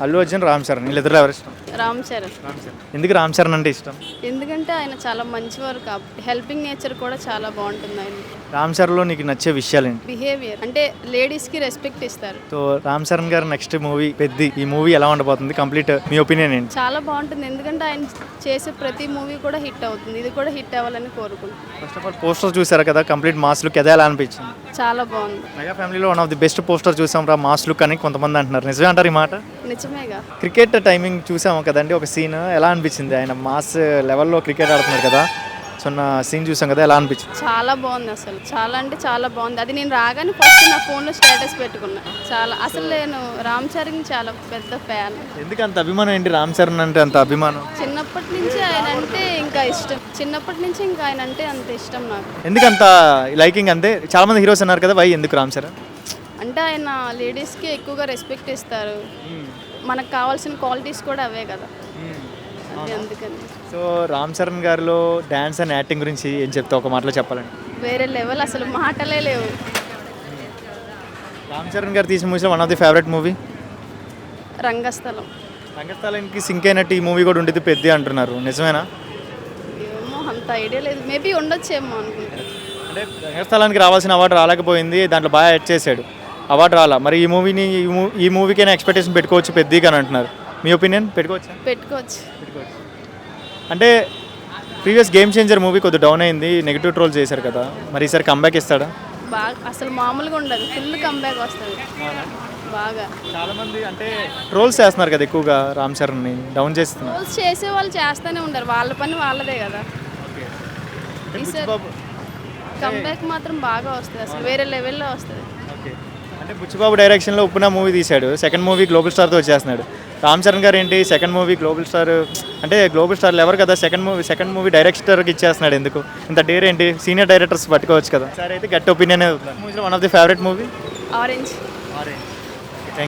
అల్లు అర్జున్, రామ్ చరణ్ వీళ్ళిద్దరు ఎవరు ఇష్టం? రామ్ చరణ్. ఎందుకు రామ్ చరణ్ అంటే ఇష్టం? ఎందుకంటే ఆయన చాలా మంచివారు, హెల్పింగ్ నేచర్ కూడా చాలా బాగుంటుంది ఆయన రామ్ చరణ్లో నీకు నచ్చే విషయాలు ఏంటి? బిహేవియర్. అంటే లేడీస్కి రెస్పెక్ట్ ఇస్తారు. సో రామ్ చరణ్ గారు నెక్స్ట్ మూవీ పెద్ది, ఈ మూవీ ఎలా ఉండబోతుంది? కంప్లీట్ మీ ఒపీనియన్ ఏంటి? చాలా బాగుంటుంది ఎందుకంటే ఆయన చేసే ప్రతి మూవీ కూడా హిట్ అవుతుంది. ఇది కూడా హిట్ అవ్వాలని కోరుకుంటున్నాను. ఫస్ట్ ఆఫ్ ఆల్ పోస్టర్ చూసారు కదా, కంప్లీట్ మాస్ లుక్ ఎలా అనిపించింది? చాలా బాగుంది. మెగా ఫ్యామిలీలో one of the best poster చూసాం రా మాస్ లుక్ అని కొంతమంది అంటున్నారు, నిజమే అంటారు ఈ మాట? నిజమేగా. క్రికెట్ టైమింగ్ చూసాము కదండి, ఒక సీన్ ఎలా అనిపించింది? ఆయన మాస్ లెవెల్లో క్రికెట్ ఆడుతున్నారు కదా, సో నా సీన్ చూసాం కదా, ఎలా అనిపించింది? చాలా బాగుంది, అసలు చాలా అంటే చాలా బాగుంది. అది నేను రాగానే ఫస్ట్ నా ఫోన్లో స్టేటస్ పెట్టుకున్నా. చాలా అసలు నేను రామ్ చరణ్ చాలా పెద్ద ఫ్యాన్. ఎందుకు అంత అభిమానం ఏంటి రామ్ చరణ్ అంటే? అంత అభిమానం చిన్నప్పటి నుంచి ఆయన అంటే ఇంకా ఇష్టం. చిన్నప్పటి నుంచి ఇంకా ఆయన అంటే అంత ఇష్టం నాకు. ఎందుకు అంత లైకింగ్? అంతే చాలా మంది హీరోస్ అన్నారు కదా, వై ఎందుకు రామ్ చరణ్? అంటే ఆయన లేడీస్కి ఎక్కువగా రెస్పెక్ట్ ఇస్తారు. మనకు కావాల్సిన క్వాలిటీస్ కూడా అవే కదా, అది అందుకని. సో రామ్ చరణ్ గారిలో డ్యాన్స్ అండ్ యాక్టింగ్ గురించి ఏం చెప్తావు ఒక మాటలో చెప్పాలండి? వేరే లెవెల్, అసలు మాటలే లేవు. రామ్ చరణ్ గారు తీసిన మూవీస్లో one of the favourite movie Rangasthalam. రంగస్థలానికి సింక్ అయినట్టు ఈ మూవీ కూడా ఉండేది పెద్ద అంటున్నారు, నిజమేనా? ఏమో అంత ఐడియా లేదు, మేబీ ఉండొచ్చేమో అనుకుంటా. అంటే రంగస్థలానికి రావాల్సిన అవార్డు రాలేకపోయింది, దాంట్లో బాగా యాడ్ చేశాడు, అవార్డు రాలా. మరి ఈ మూవీని ఈ మూవీకైనా ఎక్స్పెక్టేషన్ పెట్టుకోవచ్చు పెద్దగా అని అంటున్నారు, మీ ఒపీనియన్? పెట్టుకోవచ్చు. పెట్టుకోవచ్చు. అంటే ప్రీవియస్ గేమ్ చేంజర్ మూవీ కొద్దిగా డౌన్ అయింది, నెగిటివ్ ట్రోల్ చేశారు కదా, మరి ఈసారి కంబ్యాక్ ఇస్తాడా? బాగా అసలు మామూలుగా ఉండదు, ఫుల్ కంబ్యాక్ వస్తుంది బాగా. చాలామంది అంటే ట్రోల్స్ చేస్తున్నారు కదా ఎక్కువగా, రామ్ చరణ్ని డౌన్ చేస్తున్నారు. ట్రోల్స్ చేసే వాళ్ళు చేస్తూనే ఉంటారు, వాళ్ళ పని వాళ్ళదే కదా. ఈసారి కంబ్యాక్ మాత్రం బాగా వస్తుంది, అసలు వేరే లెవెల్లో వస్తుంది. అంటే బుచ్చిబాబు డైరెక్షన్లో ఉప్పున మూవీ తీశాడు, సెకండ్ మూవీ గ్లోబల్ స్టార్తో వచ్చేస్తున్నాడు. రామ్ చరణ్ గారు ఏంటి సెకండ్ మూవీ గ్లోబల్ స్టార్, అంటే గ్లోబల్ స్టార్లు ఎవరు కదా, సెకండ్ మూవీ డైరెక్టర్కి ఇచ్చేస్తున్నాడు, ఎందుకు ఇంత డేర్ ఏంటి? సీనియర్ డైరెక్టర్స్ పట్టుకోవచ్చు కదా. సరే అయితే గట్టి opinion. One of the favourite movie orange. Orange